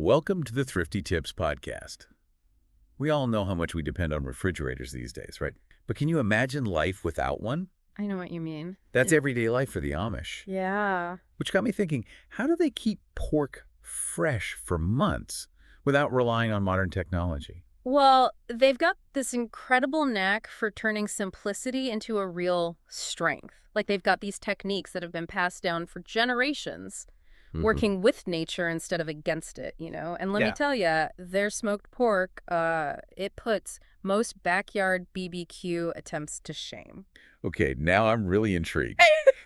Welcome to the Thrifty Tips Podcast. We all know how much we depend on refrigerators these days, right? But can you imagine life without one? I know what you mean. That's everyday life for the Amish. Yeah. Which got me thinking, how do they keep pork fresh for months without relying on modern technology? Well, they've got this incredible knack for turning simplicity into a real strength. Like they've got these techniques that have been passed down for generations, working with nature instead of against it, you know? And let me tell you, their smoked pork, it puts most backyard BBQ attempts to shame. Okay, now I'm really intrigued.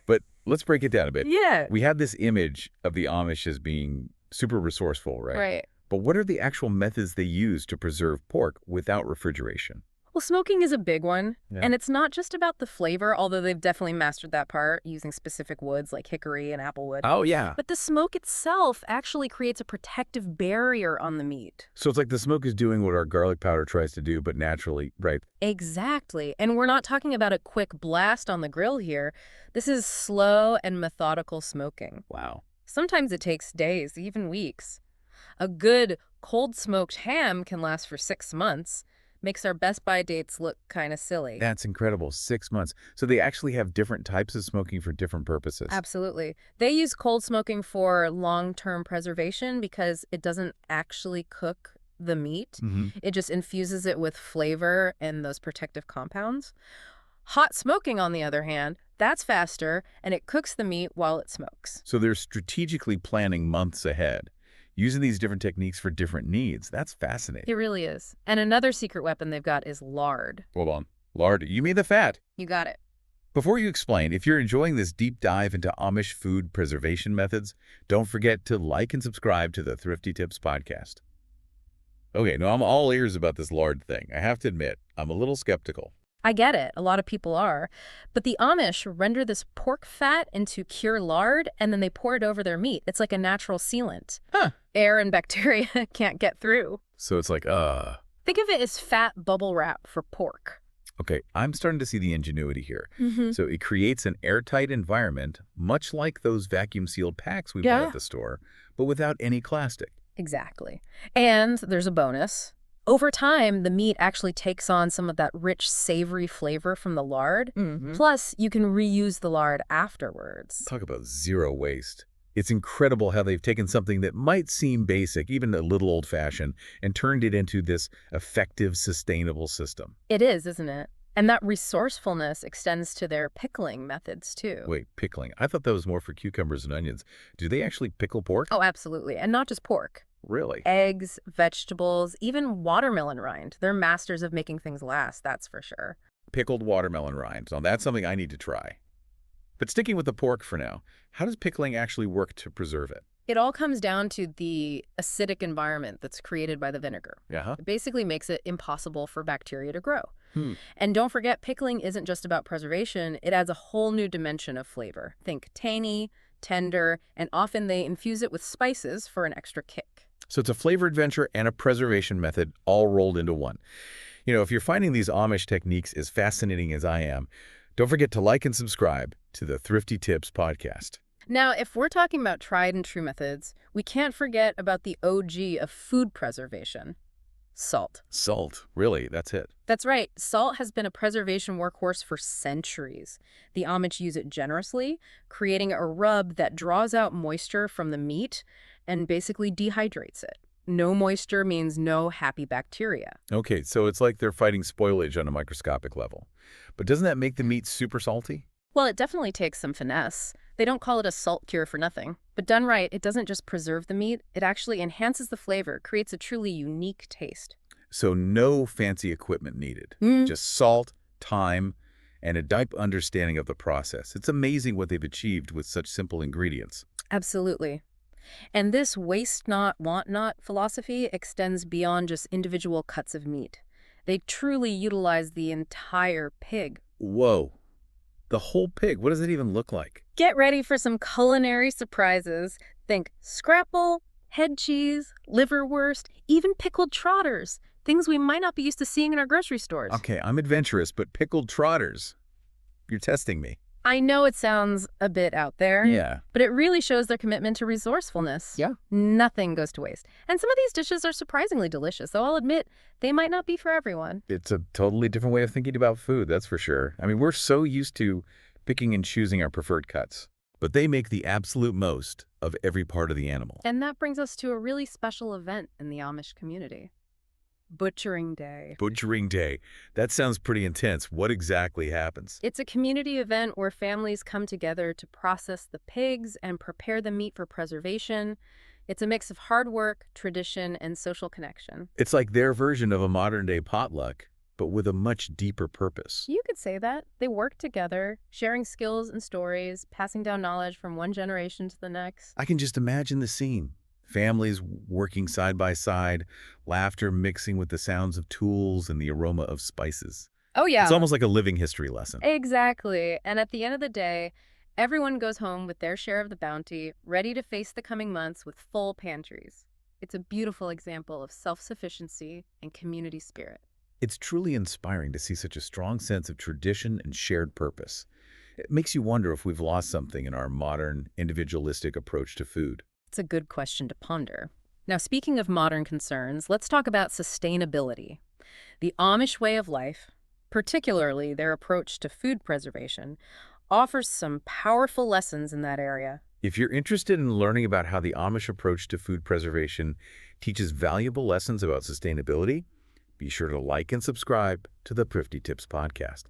But let's break it down a bit. Yeah. We had this image of the Amish as being super resourceful, right? Right. But what are the actual methods they use to preserve pork without refrigeration? Well, smoking is a big one, Yeah. and it's not just about the flavor, although they've definitely mastered that part using specific woods like hickory and applewood. Oh, yeah. But the smoke itself actually creates a protective barrier on the meat. So it's like the smoke is doing what our garlic powder tries to do, but naturally, right? Exactly. And we're not talking about a quick blast on the grill here. This is slow and methodical smoking. Wow. Sometimes it takes days, even weeks. A good cold smoked ham can last for 6 months. Makes our Best By dates look kind of silly. That's incredible. 6 months. So they actually have different types of smoking for different purposes. Absolutely. They use cold smoking for long-term preservation because it doesn't actually cook the meat. It just infuses it with flavor and those protective compounds. Hot smoking, on the other hand, that's faster, and it cooks the meat while it smokes. So they're strategically planning months ahead, using these different techniques for different needs. That's fascinating. It really is. And another secret weapon they've got is lard. Hold on. Lard, you mean the fat? You got it. Before you explain, if you're enjoying this deep dive into Amish food preservation methods, don't forget to like and subscribe to the Thrifty Tips Podcast. Okay, now I'm all ears about this lard thing. I have to admit, I'm a little skeptical. I get it. A lot of people are. But the Amish render this pork fat into pure lard, and then they pour it over their meat. It's like a natural sealant. Huh. Air and bacteria can't get through. So it's like, Think of it as fat bubble wrap for pork. Okay, I'm starting to see the ingenuity here. So it creates an airtight environment, much like those vacuum-sealed packs we bought at the store, but without any plastic. Exactly. And there's a bonus. Over time, the meat actually takes on some of that rich, savory flavor from the lard. Plus, you can reuse the lard afterwards. Talk about zero waste. It's incredible how they've taken something that might seem basic, even a little old-fashioned, and turned it into this effective, sustainable system. It is, isn't it? And that resourcefulness extends to their pickling methods, too. Wait, pickling. I thought that was more for cucumbers and onions. Do they actually pickle pork? Oh, absolutely. And not just pork. Really? Eggs, vegetables, even watermelon rind. They're masters of making things last, that's for sure. Pickled watermelon rinds. Now, that's something I need to try. But sticking with the pork for now, how does pickling actually work to preserve it? It all comes down to the acidic environment that's created by the vinegar. It basically makes it impossible for bacteria to grow. And don't forget, pickling isn't just about preservation. It adds a whole new dimension of flavor. Think tangy, tender, and often they infuse it with spices for an extra kick. So it's a flavor adventure and a preservation method all rolled into one. You know, if you're finding these Amish techniques as fascinating as I am, don't forget to like and subscribe to the Thrifty Tips Podcast. Now, if we're talking about tried and true methods, we can't forget about the OG of food preservation. Salt. Salt. Really, that's it. That's right. Salt has been a preservation workhorse for centuries. The Amish use it generously, creating a rub that draws out moisture from the meat and basically dehydrates it. No moisture means no happy bacteria. Okay, so it's like they're fighting spoilage on a microscopic level. But doesn't that make the meat super salty? Well, it definitely takes some finesse. They don't call it a salt cure for nothing. But done right, it doesn't just preserve the meat, it actually enhances the flavor, creates a truly unique taste. So no fancy equipment needed. Just salt, time, and a deep understanding of the process. It's amazing what they've achieved with such simple ingredients. Absolutely. And this waste not, want not philosophy extends beyond just individual cuts of meat. They truly utilize the entire pig. Whoa. The whole pig, what does it even look like? Get ready for some culinary surprises. Think scrapple, head cheese, liverwurst, even pickled trotters. Things we might not be used to seeing in our grocery stores. Okay, I'm adventurous, but pickled trotters. You're testing me. I know it sounds a bit out there, Yeah. but it really shows their commitment to resourcefulness. Yeah. Nothing goes to waste. And some of these dishes are surprisingly delicious, though I'll admit they might not be for everyone. It's a totally different way of thinking about food, that's for sure. I mean, we're so used to picking and choosing our preferred cuts, but they make the absolute most of every part of the animal. And that brings us to a really special event in the Amish community. Butchering Day. Butchering Day. That sounds pretty intense. What exactly happens? It's a community event where families come together to process the pigs and prepare the meat for preservation. It's a mix of hard work, tradition, and social connection. It's like their version of a modern-day potluck, but with a much deeper purpose. You could say that. They work together, sharing skills and stories, passing down knowledge from one generation to the next. I can just imagine the scene. Families working side by side, laughter mixing with the sounds of tools and the aroma of spices. Oh, yeah. It's almost like a living history lesson. Exactly. And at the end of the day, everyone goes home with their share of the bounty, ready to face the coming months with full pantries. It's a beautiful example of self-sufficiency and community spirit. It's truly inspiring to see such a strong sense of tradition and shared purpose. It makes you wonder if we've lost something in our modern, individualistic approach to food. It's a good question to ponder. Now, speaking of modern concerns, let's talk about sustainability. The Amish way of life, particularly their approach to food preservation, offers some powerful lessons in that area. If you're interested in learning about how the Amish approach to food preservation teaches valuable lessons about sustainability, be sure to like and subscribe to the Thrifty Tips podcast.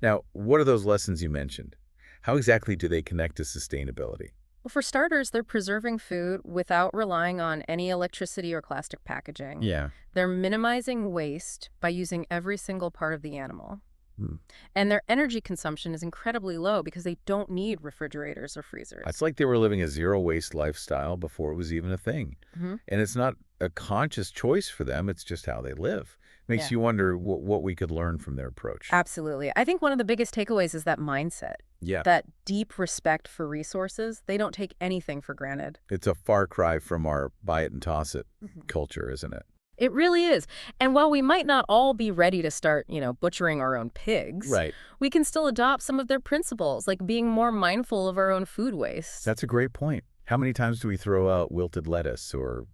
Now, what are those lessons you mentioned? How exactly do they connect to sustainability? Well, for starters, they're preserving food without relying on any electricity or plastic packaging. Yeah. They're minimizing waste by using every single part of the animal. Hmm. And their energy consumption is incredibly low because they don't need refrigerators or freezers. It's like they were living a zero-waste lifestyle before it was even a thing. Mhm. And it's not a conscious choice for them, it's just how they live. Makes Yeah. you wonder what we could learn from their approach. Absolutely. I think one of the biggest takeaways is that mindset, Yeah. that deep respect for resources. They don't take anything for granted. It's a far cry from our buy it and toss it Mhm. culture, isn't it? It really is. And while we might not all be ready to start, butchering our own pigs, Right. we can still adopt some of their principles, like being more mindful of our own food waste. That's a great point. How many times do we throw out wilted lettuce or,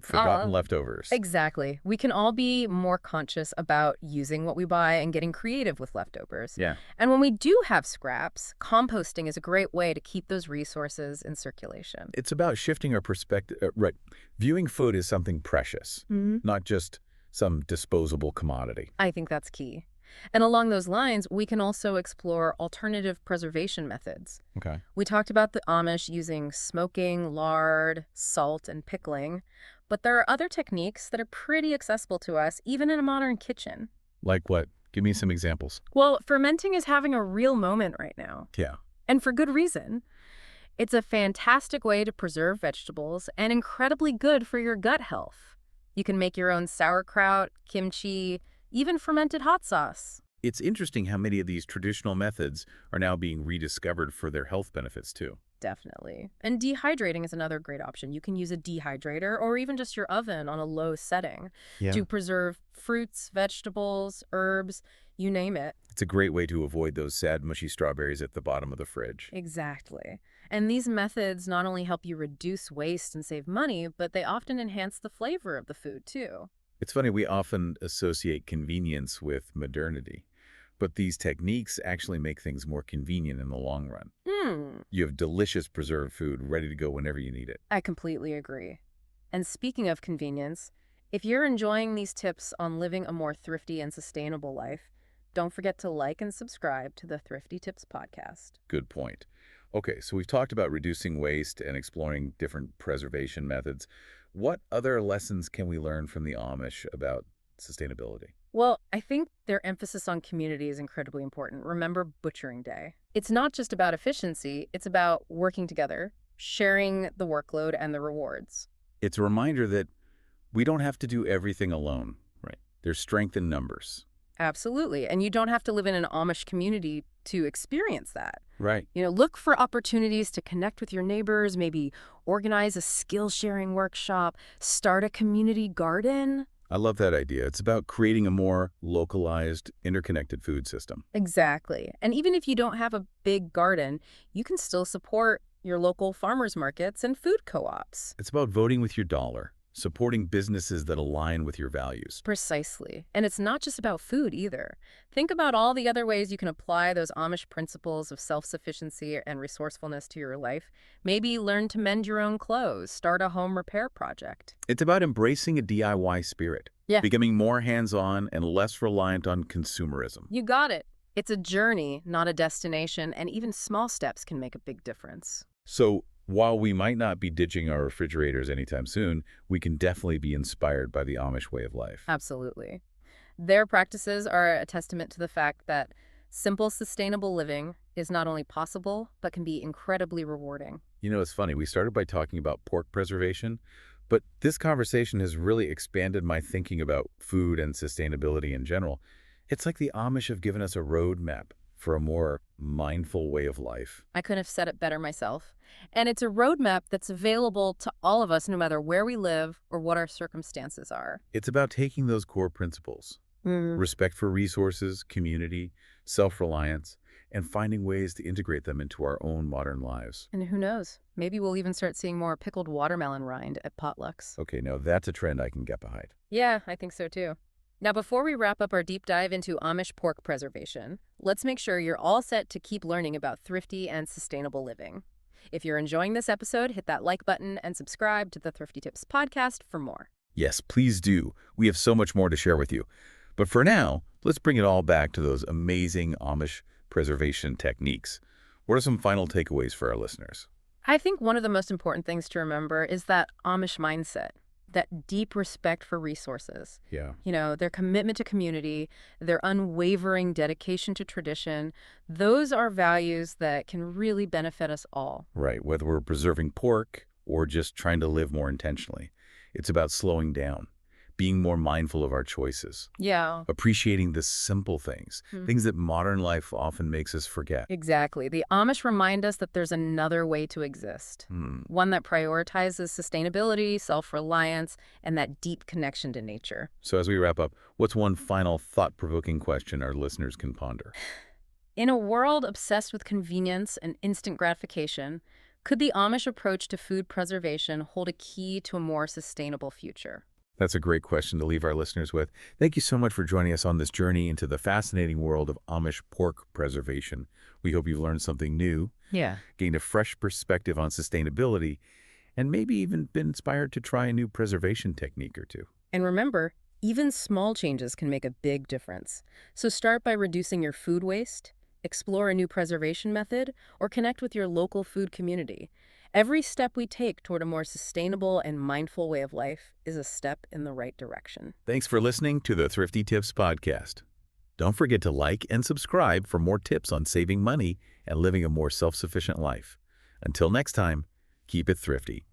forgotten leftovers? Exactly. We can all be more conscious about using what we buy and getting creative with leftovers. Yeah. And when we do have scraps, composting is a great way to keep those resources in circulation. It's about shifting our perspective. Right. Viewing food as something precious, not just some disposable commodity. I think that's key. And along those lines, we can also explore alternative preservation methods. Okay. We talked about the Amish using smoking, lard, salt, and pickling, but there are other techniques that are pretty accessible to us, even in a modern kitchen. Like what? Give me some examples. Well, fermenting is having a real moment right now, Yeah. and for good reason. It's a fantastic way to preserve vegetables and incredibly good for your gut health. You can make your own sauerkraut, kimchi, even fermented hot sauce. It's interesting how many of these traditional methods are now being rediscovered for their health benefits, too. Definitely. And dehydrating is another great option. You can use a dehydrator or even just your oven on a low setting to preserve fruits, vegetables, herbs, you name it. It's a great way to avoid those sad, mushy strawberries at the bottom of the fridge. Exactly. And these methods not only help you reduce waste and save money, but they often enhance the flavor of the food, too. It's funny, we often associate convenience with modernity, but these techniques actually make things more convenient in the long run. You have delicious preserved food ready to go whenever you need it. I completely agree. And speaking of convenience, if you're enjoying these tips on living a more thrifty and sustainable life, don't forget to like and subscribe to the Thrifty Tips podcast. Good point. Okay, so we've talked about reducing waste and exploring different preservation methods. What other lessons can we learn from the Amish about sustainability? Well, I think their emphasis on community is incredibly important. Remember Butchering Day. It's not just about efficiency, it's about working together, sharing the workload and the rewards. It's a reminder that we don't have to do everything alone, right? There's strength in numbers. Absolutely. And you don't have to live in an Amish community to experience that. Right. Look for opportunities to connect with your neighbors, maybe organize a skill-sharing workshop, start a community garden. I love that idea. It's about creating a more localized, interconnected food system. Exactly. And even if you don't have a big garden, you can still support your local farmers markets and food co-ops. It's about voting with your dollar, supporting businesses that align with your values. Precisely. And it's not just about food either. Think about all the other ways you can apply those Amish principles of self-sufficiency and resourcefulness to your life. Maybe learn to mend your own clothes, start a home repair project. It's about embracing a DIY spirit, Yeah. becoming more hands-on and less reliant on consumerism. You got it. It's a journey, not a destination, and even small steps can make a big difference. So while we might not be ditching our refrigerators anytime soon, we can definitely be inspired by the Amish way of life. Absolutely. Their practices are a testament to the fact that simple, sustainable living is not only possible, but can be incredibly rewarding. You know, it's funny. We started by talking about pork preservation, but this conversation has really expanded my thinking about food and sustainability in general. It's like the Amish have given us a roadmap for a more mindful way of life. I couldn't have said it better myself. And it's a roadmap that's available to all of us, no matter where we live or what our circumstances are. It's about taking those core principles, respect for resources, community, self-reliance, and finding ways to integrate them into our own modern lives. And who knows? Maybe we'll even start seeing more pickled watermelon rind at potlucks. Okay, now that's a trend I can get behind. Yeah, I think so too. Now, before we wrap up our deep dive into Amish pork preservation, let's make sure you're all set to keep learning about thrifty and sustainable living. If you're enjoying this episode, hit that like button and subscribe to the Thrifty Tips podcast for more. Yes, please do. We have so much more to share with you. But for now, let's bring it all back to those amazing Amish preservation techniques. What are some final takeaways for our listeners? I think one of the most important things to remember is that Amish mindset, that deep respect for resources. Yeah. You know, their commitment to community, their unwavering dedication to tradition, those are values that can really benefit us all. Right, whether we're preserving pork or just trying to live more intentionally. It's about slowing down, being more mindful of our choices, Yeah. appreciating the simple things, things that modern life often makes us forget. Exactly. The Amish remind us that there's another way to exist, one that prioritizes sustainability, self-reliance, and that deep connection to nature. So as we wrap up, what's one final thought-provoking question our listeners can ponder? In a world obsessed with convenience and instant gratification, could the Amish approach to food preservation hold a key to a more sustainable future? That's a great question to leave our listeners with. Thank you so much for joining us on this journey into the fascinating world of Amish pork preservation. We hope you've learned something new, gained a fresh perspective on sustainability, and maybe even been inspired to try a new preservation technique or two. And remember, even small changes can make a big difference. So start by reducing your food waste, explore a new preservation method, or connect with your local food community. Every step we take toward a more sustainable and mindful way of life is a step in the right direction. Thanks for listening to the Thrifty Tips podcast. Don't forget to like and subscribe for more tips on saving money and living a more self-sufficient life. Until next time, keep it thrifty.